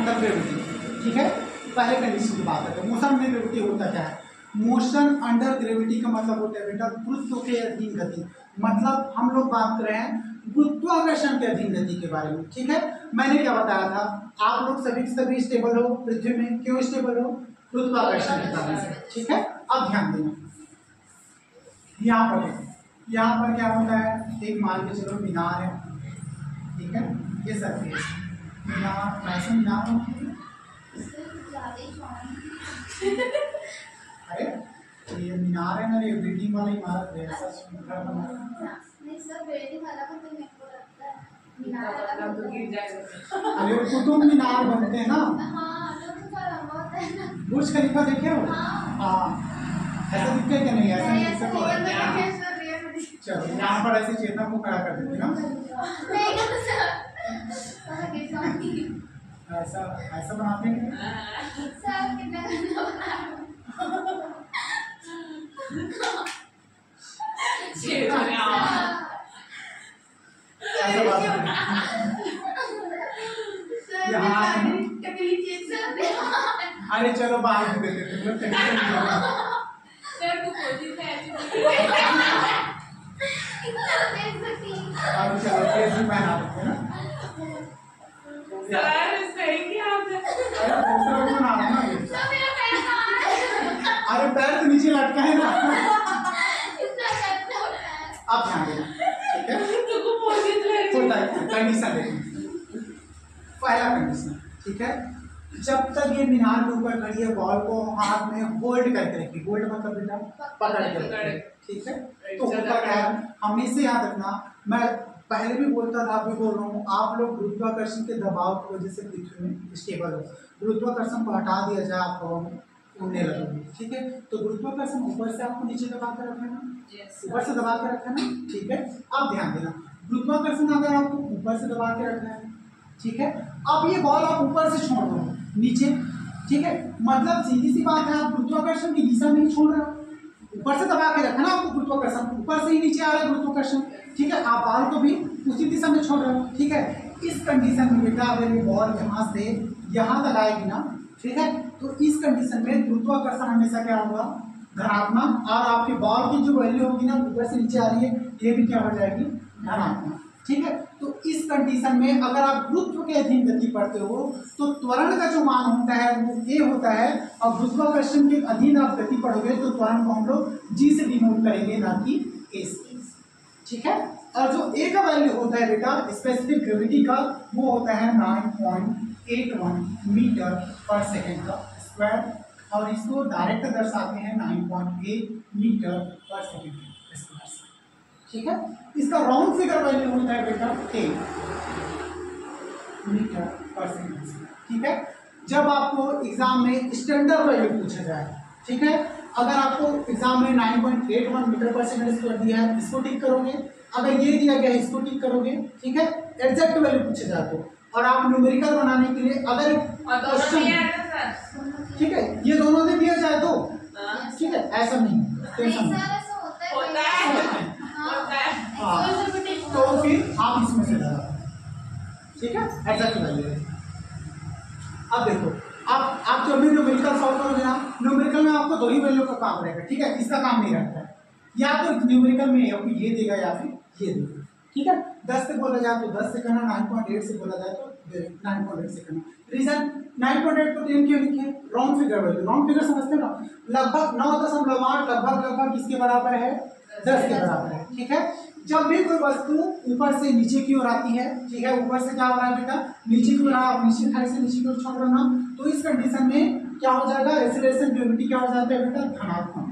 Under gravity, ठीक है। पहले कंडीशन की बात करते हैं। मोशन अंडर ग्रेविटी होता क्या है? मोशन अंडर ग्रेविटी का मतलब होता है बेटा गुरुत्व के अधीन गति, मतलब हम लोग बात कर रहे हैं गुरुत्वाकर्षण के अधीन गति के बारे में, ठीक है। मैंने क्या बताया था, आप लोग सभी सभी स्टेबल हो पृथ्वी में, क्यों स्टेबल हो? गुरुत्वाकर्षण के कारण से, ठीक है। अब ध्यान देना, यहाँ पर क्या होता है, एक मान के चलो मीनार है, ठीक है, ये सरफेस मीनार, ऐसे मीनार होती है। अरे ये मीनार है ना, ये बिल्डिंग वाली इमारत है, ऐसा सुंदर बना नहीं सर, बिल्डिंग वाला तो मेरे को लगता है मीनार वाला तो गिर जाएगा। अरे कुतुब मीनार बनते हैं ना, हां जो तो थोड़ा बहुत है ना, बुर्ज खलीफा देखे हो? हां ऐसा दिखता है कि नहीं? ऐसा नहीं दिखता। चलो यहाँ पर ऐसे चेतना को खड़ा कर देते ना, ऐसा ऐसा बनाते हैं सर, कितना अरे चलो बाहर दे देते अब चलो कैसे पहना देते हैं ना सही किया आपने। अरे दूसरा भी बना ना ये, अरे पैर तो नीचे लटका है ना। अब ध्यान देना, ठीक है। होता है कंडीशन देखिए, पहला कंडीशन, ठीक है। जब तक ये मीनार के ऊपर खड़ी है, बॉल को हाथ में होल्ड करके रखिए। होल्ड मतलब बेटा पकड़ के, ठीक है। तो होता क्या है, हमेशा याद रखना, मैं पहले भी बोलता था, अभी बोल रहा हूँ, आप लोग गुरुत्वाकर्षण के दबाव की वजह से पृथ्वी में स्टेबल हो। गुरुत्वाकर्षण को हटा दिया जाए, आप हवा में उड़ने लगोगे, ठीक है। तो गुरुत्वाकर्षण ऊपर से आपको नीचे दबा कर रखना है, ऊपर से दबा कर रखना है, ठीक है। अब ध्यान देना, गुरुत्वाकर्षण अगर आपको ऊपर से दबा के रखना है, ठीक है। अब ये बॉल आप ऊपर से छोड़ दो नीचे, ठीक है, मतलब सीधी सी बात है, आप गुरुत्वाकर्षण की दिशा में ही छोड़ रहे हो, ऊपर से दबा के रखना आपको गुरुत्वाकर्षण, ऊपर से ही नीचे आ रहा है गुरुत्वाकर्षण, ठीक है। आप बॉल को भी उसी दिशा में छोड़ रहे हो, ठीक है। इस कंडीशन में बेटा अगर ये बॉल यहाँ से यहाँ तक आएगी ना, ठीक है, तो इस कंडीशन में गुरुत्वाकर्षण हमेशा क्या होगा? धनात्मक, और आपकी बॉल की जो वैल्यू होगी ना, ऊपर से नीचे आ रही है, ये भी क्या हो जाएगी? धनात्मक, ठीक है। तो इस कंडीशन में अगर आप गुरुत्व के अधीन गति पढ़ते हो तो त्वरण का जो मान होता है वो ए होता है, और गुरुत्वाकर्षण के अधीन आप गति पढ़ोगे तो त्वरण को हम लोग जी से डिनोट करेंगे, ना कि ए से, ठीक है। और जो ए का वैल्यू होता है बेटा स्पेसिफिक ग्रेविटी का, वो होता है 9.81 मीटर पर सेकेंड का स्क्वायर, और इसको डायरेक्ट दर्शाते हैं 9.8 मीटर पर सेकेंड स्क्वायर, ठीक है। इसका राउंड फिगर वैल्यू होता है बेटा 10 मीटर पर सेकेंड, ठीक है। जब आपको एग्जाम में स्टैंडर्ड वैल्यू पूछा जाए, ठीक है, अगर आपको एग्जाम में 9.81 मीटर पर सेकेंड स्क्वायर दिया है, इसको टिक करोगे। अगर ये दिया गया है, इसको टिक करोगे, ठीक है। एग्जैक्ट वैल्यू पूछे जाए तो, और आप न्यूमेरिकल बनाने के लिए अगर क्वेश्चन, ठीक है, ये दोनों से दिया जाए तो, ठीक है, ऐसा नहीं टेंशन तो फिर आप इसमें से लगा, ठीक है, एग्जैक्ट वैल्यू। अब देखो, आप जब भी न्यूमेरिकल सॉल्व करोगे ना, न्यूमेरिकल में आपको दो ही वैल्यू का काम रहेगा, ठीक है, इसका काम नहीं रहता है। या तो न्यूमेरिकल में आपको ये देगा या फिर ये देगा, ठीक है। 10 से बोला जाए तो 10 से करना, 9.8 से बोला जाए तो 9.8 से करना। रीजन 9.8 को 10 क्यों लिखे? Round figure value, round figure समझते हो ना, लगभग 9.8 लगभग किसके बराबर है? 10 के बराबर है, ठीक है। जब भी कोई वस्तु ऊपर से नीचे की ओर आती है, ठीक है, ऊपर से क्या हो रहा है बेटा? नीचे की ओर, आप नीचे खाई से नीचे की ओर छोड़ रहे हो ना, तो इस कंडीशन में क्या हो जाएगा? एक्सीलरेशन ग्रेविटी क्या हो जाता है बेटा? धनात्मक,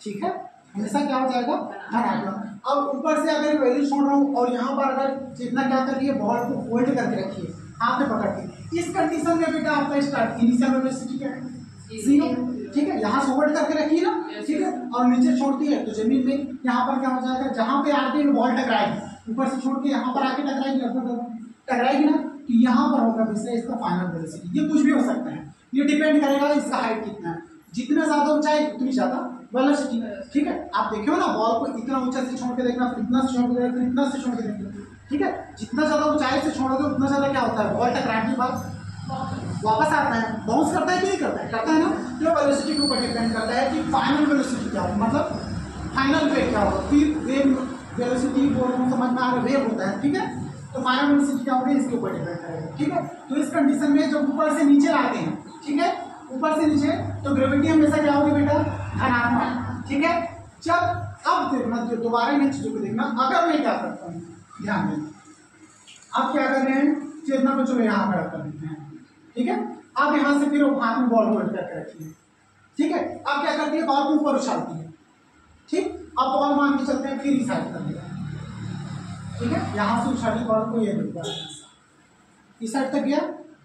ठीक है, हमेशा क्या हो जाएगा? धनात्मक। अब ऊपर से अगर वैल्यू छोड़ रहा हूँ और यहाँ पर अगर जितना क्या कर रही है, बॉल को होल्ड करके रखिए हाथ में पकड़ के, इस कंडीशन में बेटा आपका स्टार्ट इनिशियल वेलोसिटी क्या है? 0, ठीक है। यहाँ से होल्ड करके रखिए ना, ठीक है, और नीचे छोड़ती है तो जमीन में यहाँ पर क्या हो जाएगा? जहाँ पे आके बॉल टकराएगी, ऊपर से छोड़ के यहाँ पर आके टकराएगी, टकराएगी ना, तो यहाँ पर होगा दूसरा इसका फाइनल वेलोसिटी। ये कुछ भी हो सकता है, ये डिपेंड करेगा इसका हाइट कितना है, जितना ज्यादा ऊंचाई उतनी ज्यादा वेलोसिटी, ठीक है। आप देखियो ना, बॉल को इतना ऊंचा से छोड़ के देखना, फिर इतना से छोड़ के देखना, फिर इतना से छोड़ के देखना, ठीक है। जितना ज्यादा ऊंचाई से छोड़ोगे उतना ज्यादा क्या होता है? बॉल टकराने के बाद वापस आता है, बाउंस करता है कि नहीं करता है? करता है ना। तो वेलोसिटी के ऊपर डिपेंड करता है कि फाइनल वेलोसिटी क्या हो, मतलब फाइनल वेग क्या होगा। फिर वेग वेलोसिटी बोल रहा हूँ, समझ में आ रहा है, वेग होता है, ठीक है। तो फाइनल वेलोसिटी क्या होगी इसके ऊपर डिपेंड करेगा, ठीक है। तो इस कंडीशन में जब ऊपर से नीचे लाते हैं, ठीक है, ऊपर से नीचे, तो ग्रेविटी हमेशा क्या होगी बेटा, धनात्मक, ठीक है। जब अब देखना, दोबारा इन चीजों को देखना, अगर मैं क्या करता हूँ, ध्यान देना, आप क्या कर रहे हैं, चेतना को चलो यहाँ खड़ा कर देते हैं, ठीक है। आप यहाँ से फिर हाथ में बॉल होल्ड करके रखिए, ठीक है। आप क्या करती है, बॉल को ऊपर उछालती है, ठीक। अब बॉल मान के चलते हैं, फिर इस साइड कर दिया, ठीक है। यहाँ से उछाली बॉल को, ये इस साइड तक गया,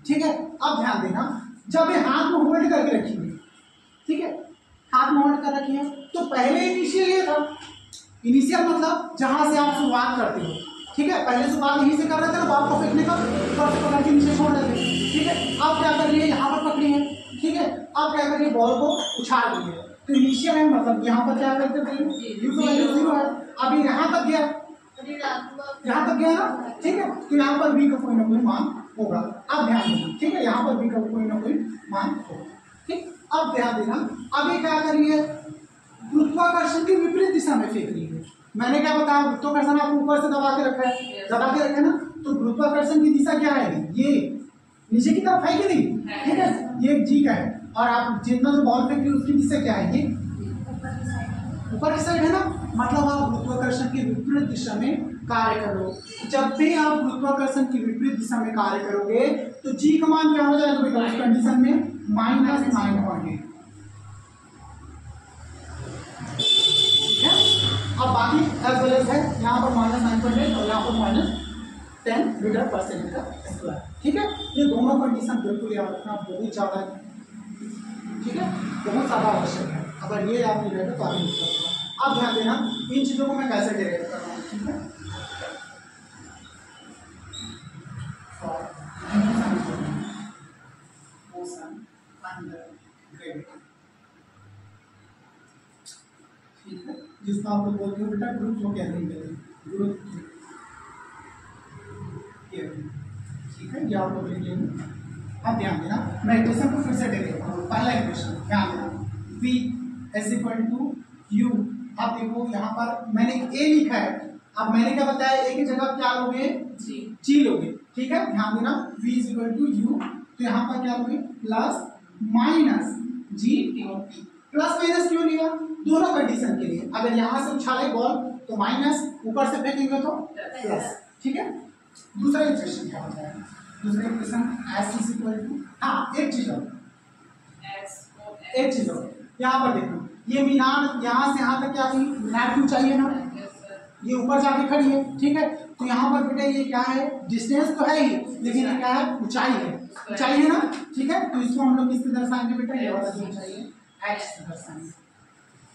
ठीक है। अब ध्यान देना, जब ये हाथ में होल्ड करके रखिए, ठीक है, हाथ में होल्ड कर रखिए, तो पहले इनिशियल ये था, इनिशियल मतलब जहां से आप शुरुआत करते हो, ठीक है। पहले शुरुआत यहीं से कर रहे थे ना, बॉल को फेंकने का, ऊपर से पकड़ के नीचे छोड़ रहे थे, ठीक है। अब क्या कर रही है, यहाँ पर पकड़ी है, ठीक है। अब क्या कर रही है, बॉल को उछाल रही है, तो इनिशियल है, मतलब यहाँ पर क्या करते थे, यू तो वैल्यू 0 है। अभी यहाँ तक गया, यहाँ तक गया ना, ठीक है। तो यहाँ पर v का कोई ना कोई मान होगा। अब ध्यान देना, ठीक है, यहाँ पर v का कोई ना कोई मान होगा, ठीक। अब ध्यान देना, अब ये क्या कर रही है, गुरुत्वाकर्षण की विपरीत दिशा में फेंक रही है। मैंने क्या बताया, गुरुत्वाकर्षण आप ऊपर से दबा के रखा है, दबा के रखे ना, तो गुरुत्वाकर्षण की दिशा क्या है, ये नीचे की तरफ है कि नहीं, ठीक है, ये जी का है। और आप जितना जो बॉल फेंक रही है उसकी दिशा क्या है, ये ऊपर की साइड है ना, मतलब आप गुरुत्वाकर्षण की विपरीत दिशा में कार्य करो। जब भी आप गुरुत्वाकर्षण की विपरीत दिशा में कार्य करोगे तो जी का मान क्या हो जाएगा बेटा, उस कंडीशन में -9.8, ठीक है। अब बाकी एज वेल एज है, यहाँ पर -9.8 और यहाँ पर -10 मीटर पर सेकंड स्क्वायर, ठीक है। ये दोनों कंडीशन बिल्कुल याद रखना, बहुत ज़्यादा, ठीक है, बहुत ज़्यादा आवश्यक है। अगर ये याद नहीं रहेगा तो आगे नहीं कर। अब ध्यान देना, इन चीज़ों को मैं कैसे डेराइव कर रहा हूँ, ठीक है। ठीक है, जिसको आप लोग बोलते हो बेटा ग्रुप जो कहते हैं, ग्रुप, ठीक है, ये आप लोग लिख लेंगे। अब ध्यान देना, मैं इक्वेशन को फिर से डेराइव कर रहा हूँ। पहला इक्वेशन ध्यान देना, v = u। अब देखो यहाँ पर मैंने a लिखा है, अब मैंने क्या बताया, a की जगह क्या लोगे, g लोगे, ठीक है। ध्यान देना, v = u, तो यहाँ पर क्या लोगे, प्लस माइनस g और p। प्लस माइनस क्यों लिया, दोनों कंडीशन के लिए। अगर यहाँ से उछाले बॉल तो माइनस, ऊपर से फेंकेंगे तो प्लस, ठीक है। दूसरा इक्वेशन क्या होता है, दूसरा इक्वेशन s = हाँ एक चीज और, एक चीज और, यहाँ पर देखो, ये मीनार यहाँ से यहाँ तक क्या है, मीनार की ऊंचाई है ना, ये ऊपर जाके खड़ी है, ठीक है। तो यहाँ पर बेटा ये क्या है, डिस्टेंस तो है ही, लेकिन ये क्या है, ऊंचाई है, ऊंचाई है ना, ठीक है। तो इसको हम लोग किससे दर्शाएंगे बेटा, ये वाला जो ऊंचाई है h से दर्शाएंगे,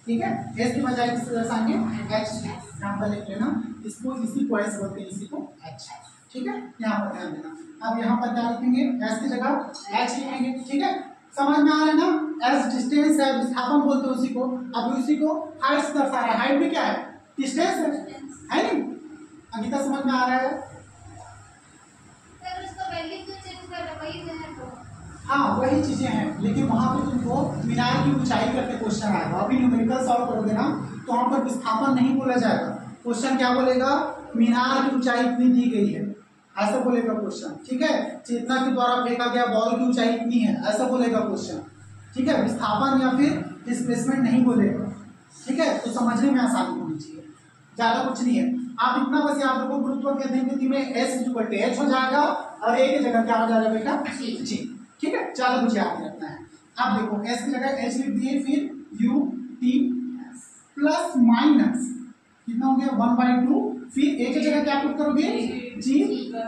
ठीक है। s की बजाय किससे दर्शाएंगे, h से। यहाँ पर लिख लेना, इसको इसी को s बोलते हैं, इसी को h, ठीक है। यहाँ पर ध्यान देना, अब यहाँ पर क्या लिखेंगे, s की जगह h लिखेंगे, ठीक है। समझ में आ रहा है ना, s डिस्टेंस है, विस्थापन बोलते हैं उसी को। अब उसी को हाइट से दर्शा रहा है, हाइट भी क्या है, डिस्टेंस है नहीं। अंकिता समझ में आ रहा है, सर उसको वैल्यू क्यों चेंज कर रहे, वही है तो। हाँ वही चीजें हैं, लेकिन वहां पे तुमको मीनार की ऊंचाई करके क्वेश्चन आएगा। अभी न्यूमेरिकल सॉल्व करोगे ना, तो वहां पर विस्थापन नहीं बोला जाएगा, क्वेश्चन क्या बोलेगा, मीनार की ऊंचाई इतनी दी गई है, ऐसा बोलेगा क्वेश्चन, ठीक है। चेतना के द्वारा फेंका गया बॉल की ऊंचाई इतनी है, ऐसा बोलेगा क्वेश्चन, ठीक है। विस्थापन या फिर डिस्प्लेसमेंट नहीं बोलेगा, ठीक है। तो समझने में आसानी होनी चाहिए, ज्यादा कुछ नहीं है। आप इतना बस याद रखो, गुरुत्व के अध्ययन में s = h हो जाएगा और a की जगह क्या हो जाएगा बेटा, g, ठीक है। ज्यादा कुछ याद नहीं रखना है। अब देखो s की जगह h लिख दिए, फिर u t प्लस माइनस कितना हो गया 1/2, फिर a की जगह क्या पुट करोगे, g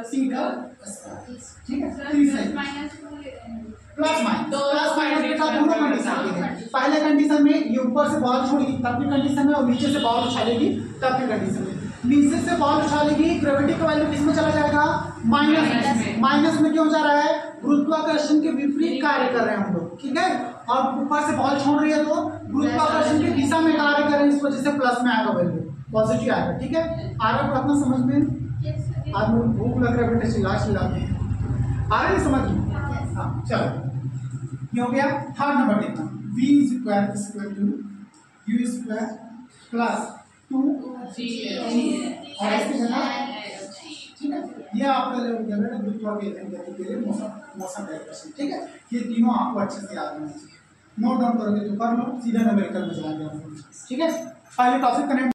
c का स्क्वायर, ठीक है। प्लस माइनस बेटा दोनों कंडीशन के हैं। पहले कंडीशन में ये ऊपर से बॉल छोड़ेगी तब की कंडीशन में, और नीचे से बॉल उछालेगी तब की कंडीशन में। नीचे से बॉल उछालेगी, ग्रेविटी का वैल्यू किसमें चला जाएगा, माइनस में। माइनस में क्यों जा रहा है, गुरुत्वाकर्षण के विपरीत कार्य कर रहे हैं हम लोग, ठीक है। और ऊपर से बॉल छोड़ रही है तो गुरुत्वाकर्षण की दिशा में कार्य कर रहे हैं, इस वजह से प्लस में आएगा वैल्यू, पॉजिटिव आएगा, ठीक है। आ रहा है अपना समझ में, आज भूख लग रहा है बेटा, चिल्ला चिल्ला के आ रहा है समझ में, चलो ये हो गया। थर्ड नंबर देखना, v square to u square plus 2g और ऐसे है ना, ठीक है। ये आपका जो जनरल गुरुत्वाकर्षण के लिए मौसम डायरेक्शन, ठीक है। ये तीनों आपको अच्छे से याद होना चाहिए, नोट डाउन करोगे तो कर लो, सीधा न्यूमेरिकल में चला गया, ठीक है। पहले टॉपिक कनेक्ट